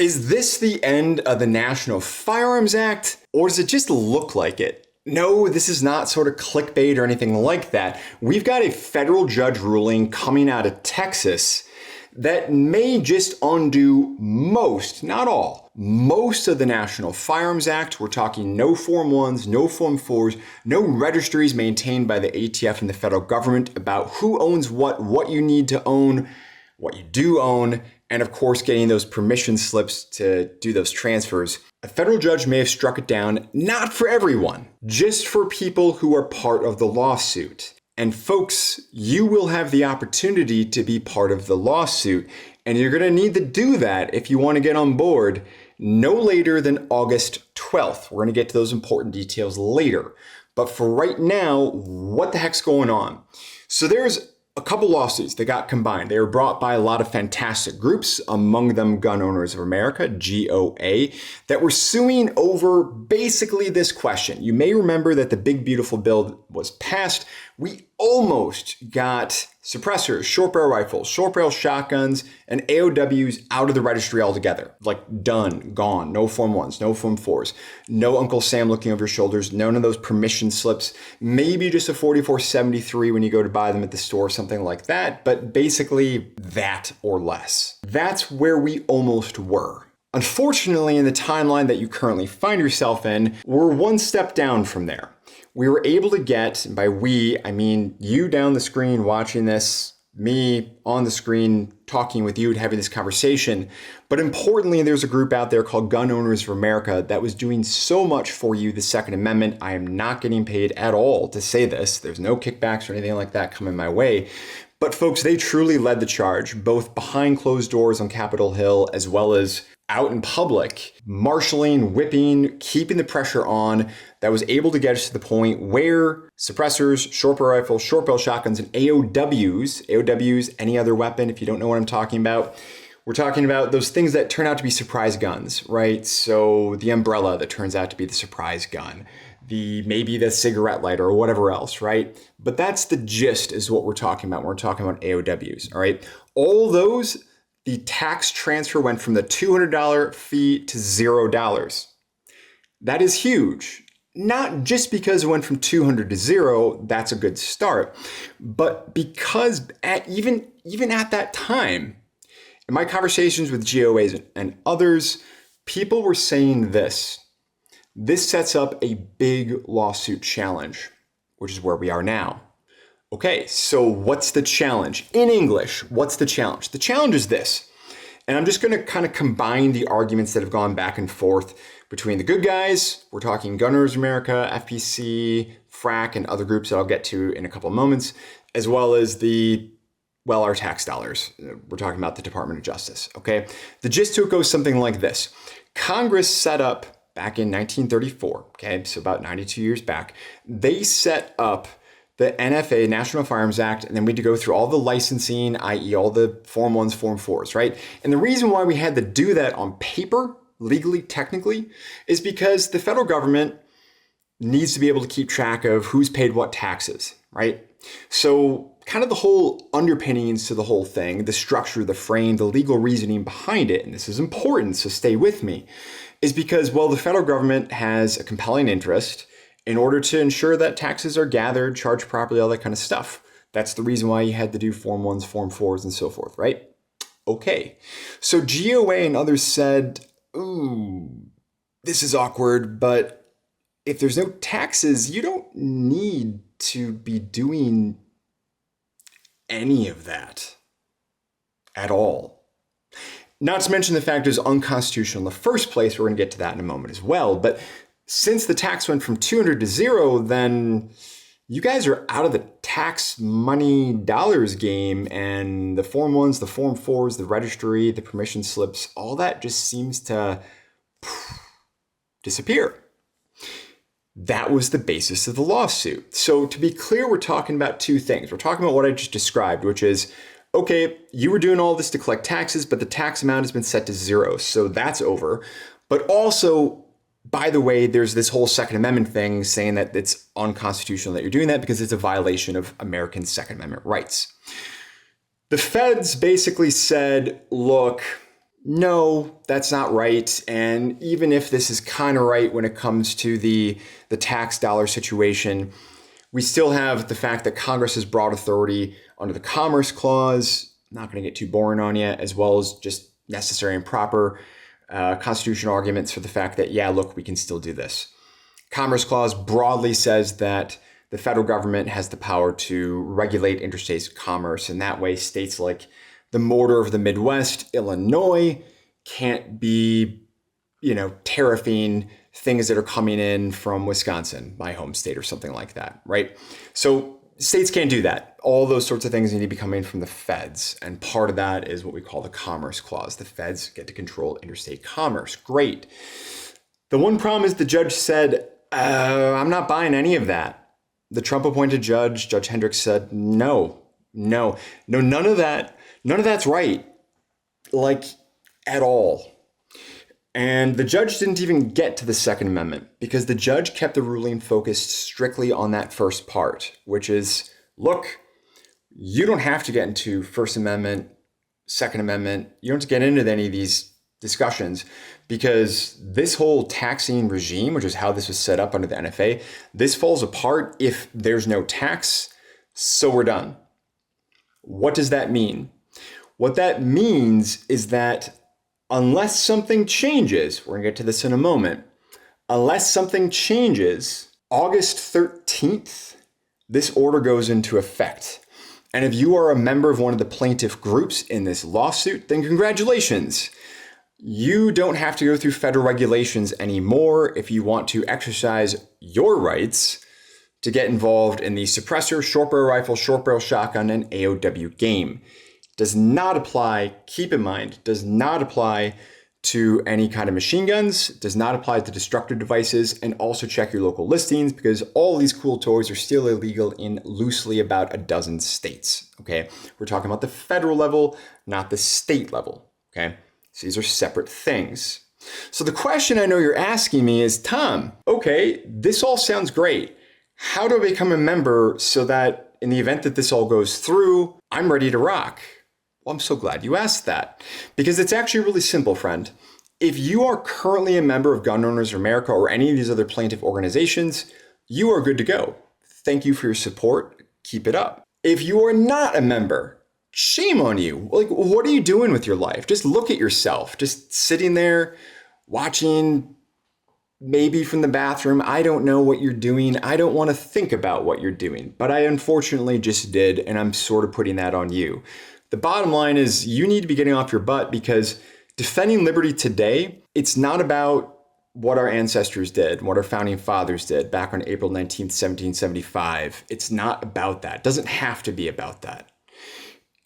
Is this the end of the National Firearms Act, or does it just look like it? No, this is not sort of clickbait or anything like that. We've got a federal judge ruling coming out of Texas that may just undo most, not all, most of the National Firearms Act. We're talking no Form 1s, no Form 4s, no registries maintained by the ATF and the federal government about who owns what you need to own, what you do own, and of course, getting those permission slips to do those transfers. A federal judge may have struck it down, not for everyone, just for people who are part of the lawsuit. And folks, you will have the opportunity to be part of the lawsuit, and you're going to need to do that if you want to get on board no later than August 12th. We're going to get to those important details later. But for right now, what the heck's going on? So there's a couple lawsuits that got combined. They were brought by a lot of fantastic groups, among them Gun Owners of America, GOA, that were suing over basically this question. You may remember that the Big Beautiful Bill was passed. We almost got suppressors, short barrel rifles, short barrel shotguns, and AOWs out of the registry altogether. Like done, gone, no Form 1s, no Form 4s, no Uncle Sam looking over your shoulders, none of those permission slips, maybe just a 4473 when you go to buy them at the store, something like that, but basically that or less. That's where we almost were. Unfortunately, in the timeline that you currently find yourself in, we're one step down from there. We were able to get, and by we, I mean you down the screen watching this, me on the screen talking with you and having this conversation. But importantly, there's a group out there called Gun Owners of America that was doing so much for you, the Second Amendment. I am not getting paid at all to say this. There's no kickbacks or anything like that coming my way. But folks, they truly led the charge, both behind closed doors on Capitol Hill as well as out in public, marshaling, whipping, keeping the pressure on, that was able to get us to the point where suppressors, short barrel rifles, short barrel shotguns, and AOWs, any other weapon, if you don't know what I'm talking about, we're talking about those things that turn out to be surprise guns, right? So the umbrella that turns out to be the surprise gun, maybe the cigarette lighter or whatever else, right? But that's the gist is what we're talking about. We're talking about AOWs, all right? All those, the tax transfer went from the $200 fee to $0. That is huge. Not just because it went from 200 to 0, that's a good start, but because even at that time, in my conversations with GOAs and others, people were saying this sets up a big lawsuit challenge, which is where we are now. Okay, so what's the challenge? In English, what's the challenge? The challenge is this, and I'm just going to kind of combine the arguments that have gone back and forth between the good guys, we're talking Gun Owners of America, FPC, FRAC, and other groups that I'll get to in a couple of moments, as well as our tax dollars. We're talking about the Department of Justice, okay? The gist to it goes something like this. Congress set up back in 1934, okay, so about 92 years back, they set up the NFA, National Firearms Act, and then we had to go through all the licensing, i.e. all the Form 1s, Form 4s, right? And the reason why we had to do that on paper, legally, technically, is because the federal government needs to be able to keep track of who's paid what taxes, right? So kind of the whole underpinnings to the whole thing, the structure, the frame, the legal reasoning behind it, and this is important, so stay with me, is because, well, the federal government has a compelling interest in order to ensure that taxes are gathered, charged properly, all that kind of stuff. That's the reason why you had to do Form 1s, Form 4s, and so forth, right? Okay, so GOA and others said, ooh, this is awkward, but if there's no taxes, you don't need to be doing any of that at all. Not to mention the fact it's unconstitutional in the first place. We're going to get to that in a moment as well. But since the tax went from 200 to 0, then you guys are out of the tax money dollars game, and the Form 1s, the Form 4s, the registry, the permission slips, all that just seems to disappear. That was the basis of the lawsuit. So to be clear, we're talking about two things. We're talking about what I just described, which is, okay, you were doing all this to collect taxes, but the tax amount has been set to 0. So that's over. But also, by the way, there's this whole Second Amendment thing saying that it's unconstitutional that you're doing that because it's a violation of American Second Amendment rights. The feds basically said, look, no, that's not right. And even if this is kind of right when it comes to the tax dollar situation, we still have the fact that Congress has broad authority under the Commerce Clause. Not going to get too boring on you, as well as just necessary and proper constitutional arguments for the fact that, yeah, look, we can still do this. Commerce Clause broadly says that the federal government has the power to regulate interstate commerce. And that way, states like the border of the Midwest, Illinois, can't be, tariffing things that are coming in from Wisconsin, my home state, or something like that, right? So states can't do that. All those sorts of things need to be coming from the feds. And part of that is what we call the Commerce Clause. The feds get to control interstate commerce. Great. The one problem is the judge said, I'm not buying any of that. The Trump-appointed judge, Judge Hendricks, said, no, none of that. None of that's right, like at all. And the judge didn't even get to the Second Amendment because the judge kept the ruling focused strictly on that first part, which is, look, you don't have to get into First Amendment, Second Amendment. You don't have to get into any of these discussions because this whole taxing regime, which is how this was set up under the NFA, this falls apart if there's no tax, so we're done. What does that mean? What that means is that unless something changes, we're going to get to this in a moment, unless something changes, August 13th, this order goes into effect. And if you are a member of one of the plaintiff groups in this lawsuit, then congratulations. You don't have to go through federal regulations anymore if you want to exercise your rights to get involved in the suppressor, short barrel rifle, short barrel shotgun, and AOW game. Does not apply, keep in mind, does not apply to any kind of machine guns, does not apply to destructive devices, and also check your local listings because all these cool toys are still illegal in loosely about a dozen states, okay? We're talking about the federal level, not the state level, okay? So these are separate things. So the question I know you're asking me is, Tom, okay, this all sounds great. How do I become a member so that in the event that this all goes through, I'm ready to rock? Well, I'm so glad you asked that because it's actually really simple, friend. If you are currently a member of Gun Owners of America or any of these other plaintiff organizations, you are good to go. Thank you for your support. Keep it up. If you are not a member, shame on you. Like, what are you doing with your life? Just look at yourself, just sitting there watching maybe from the bathroom. I don't know what you're doing. I don't want to think about what you're doing, but I unfortunately just did, and I'm sort of putting that on you. The bottom line is you need to be getting off your butt because defending liberty today, it's not about what our ancestors did, what our founding fathers did back on April 19th, 1775. It's not about that. It doesn't have to be about that.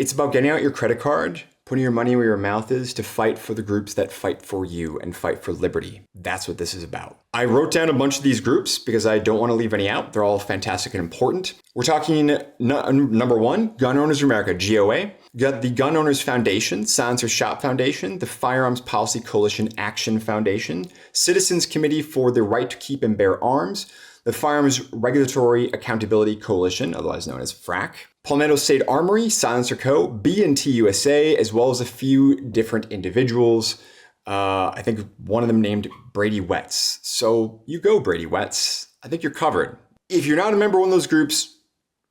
It's about getting out your credit card, putting your money where your mouth is to fight for the groups that fight for you and fight for liberty. That's what this is about. I wrote down a bunch of these groups because I don't want to leave any out. They're all fantastic and important. We're talking number one, Gun Owners of America, GOA. You got the Gun Owners Foundation, Silencer Shop Foundation, the Firearms Policy Coalition Action Foundation, Citizens Committee for the Right to Keep and Bear Arms, the Firearms Regulatory Accountability Coalition, otherwise known as FRAC, Palmetto State Armory, Silencer Co., B&T USA, as well as a few different individuals. I think one of them named Brady Wetz. So you go, Brady Wetz. I think you're covered. If you're not a member of one of those groups,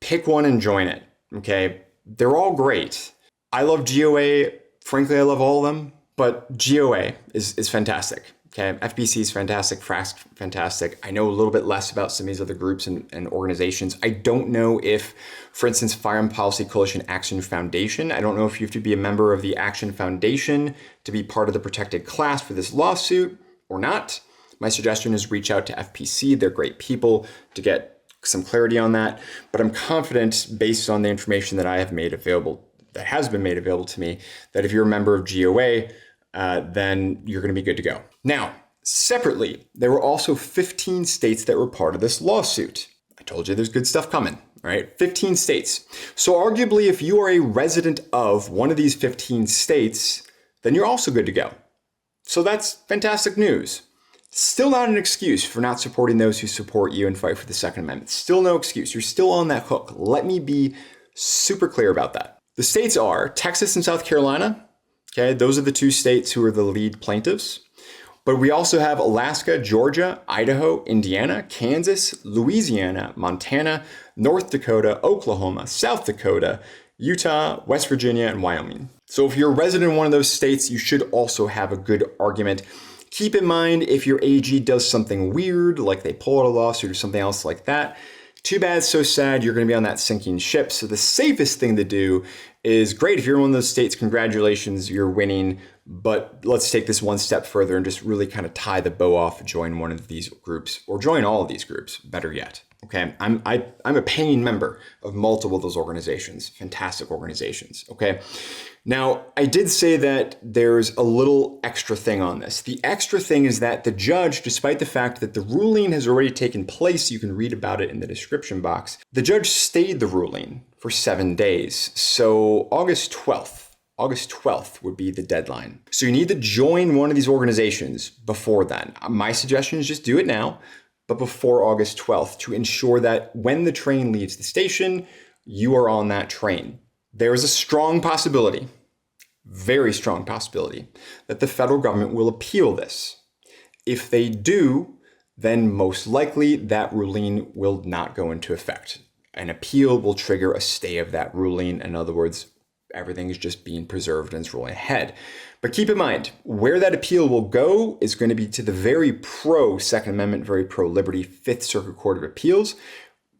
pick one and join it, okay? They're all great. I love GOA. Frankly, I love all of them, but GOA is fantastic. Okay, FBC is fantastic, FRAC's fantastic. I know a little bit less about some of these other groups and organizations. I don't know if, for instance, Firearm Policy Coalition Action Foundation, I don't know if you have to be a member of the Action Foundation to be part of the protected class for this lawsuit or not. My suggestion is reach out to FPC. They're great people to get some clarity on that. But I'm confident based on the information that I have made available, that has been made available to me, that if you're a member of GOA, then you're going to be good to go. Now, separately, there were also 15 states that were part of this lawsuit. I told you there's good stuff coming, all right? 15 states. So arguably, if you are a resident of one of these 15 states, then you're also good to go. So that's fantastic news. Still not an excuse for not supporting those who support you and fight for the Second Amendment. Still no excuse. You're still on that hook. Let me be super clear about that. The states are Texas and South Carolina, Okay, those are the two states who are the lead plaintiffs. But we also have Alaska, Georgia, Idaho, Indiana, Kansas, Louisiana, Montana, North Dakota, Oklahoma, South Dakota, Utah, West Virginia, and Wyoming. So if you're a resident in one of those states, you should also have a good argument. Keep in mind, if your AG does something weird, like they pull out a lawsuit or something else like that, too bad, so sad, you're going to be on that sinking ship. So the safest thing to do is, great, if you're in one of those states, congratulations, you're winning. But let's take this one step further and just really kind of tie the bow off, join one of these groups, or join all of these groups, better yet. Okay, I'm a paying member of multiple of those organizations, fantastic organizations. Okay, now I did say that there's a little extra thing on this. The extra thing is that the judge, despite the fact that the ruling has already taken place, you can read about it in the description box, the judge stayed the ruling for 7 days. So August 12th would be the deadline. So you need to join one of these organizations before then. My suggestion is just do it now, but before August 12th, to ensure that when the train leaves the station, you are on that train. There is a strong possibility, very strong possibility, that the federal government will appeal this. If they do, then most likely that ruling will not go into effect. An appeal will trigger a stay of that ruling. In other words, everything is just being preserved and it's rolling ahead. But keep in mind, where that appeal will go is going to be to the very pro Second Amendment, very pro liberty Fifth Circuit Court of Appeals.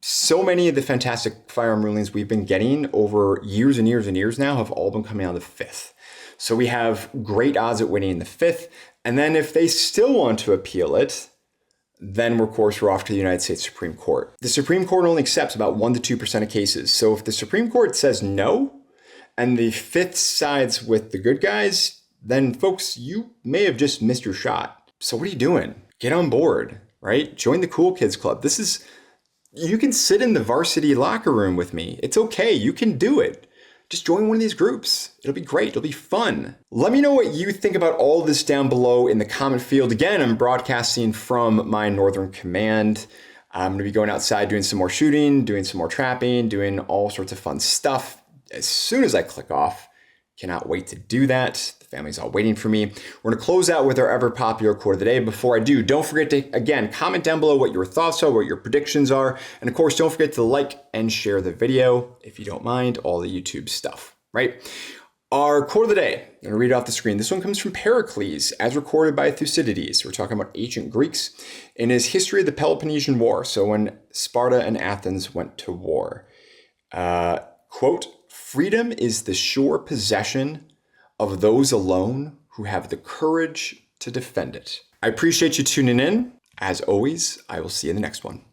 So many of the fantastic firearm rulings we've been getting over years and years and years now have all been coming out of the Fifth. So we have great odds at winning in the Fifth. And then if they still want to appeal it, then of course we're off to the United States Supreme Court. The Supreme Court only accepts about 1% to 2% of cases. So if the Supreme Court says no, and the Fifth sides with the good guys, then folks, you may have just missed your shot. So what are you doing? Get on board, right? Join the Cool Kids Club. You can sit in the varsity locker room with me. It's okay, you can do it. Just join one of these groups. It'll be great, it'll be fun. Let me know what you think about all this down below in the comment field. Again, I'm broadcasting from my Northern Command. I'm gonna be going outside doing some more shooting, doing some more trapping, doing all sorts of fun stuff. As soon as I click off, cannot wait to do that. The family's all waiting for me. We're gonna close out with our ever popular quote of the day. Before I do, don't forget to, again, comment down below what your thoughts are, what your predictions are. And of course, don't forget to like and share the video, if you don't mind, all the YouTube stuff, right? Our quote of the day, I'm gonna read it off the screen. This one comes from Pericles, as recorded by Thucydides. We're talking about ancient Greeks in his history of the Peloponnesian War. So when Sparta and Athens went to war. Quote, "Freedom is the sure possession of those alone who have the courage to defend it." I appreciate you tuning in. As always, I will see you in the next one.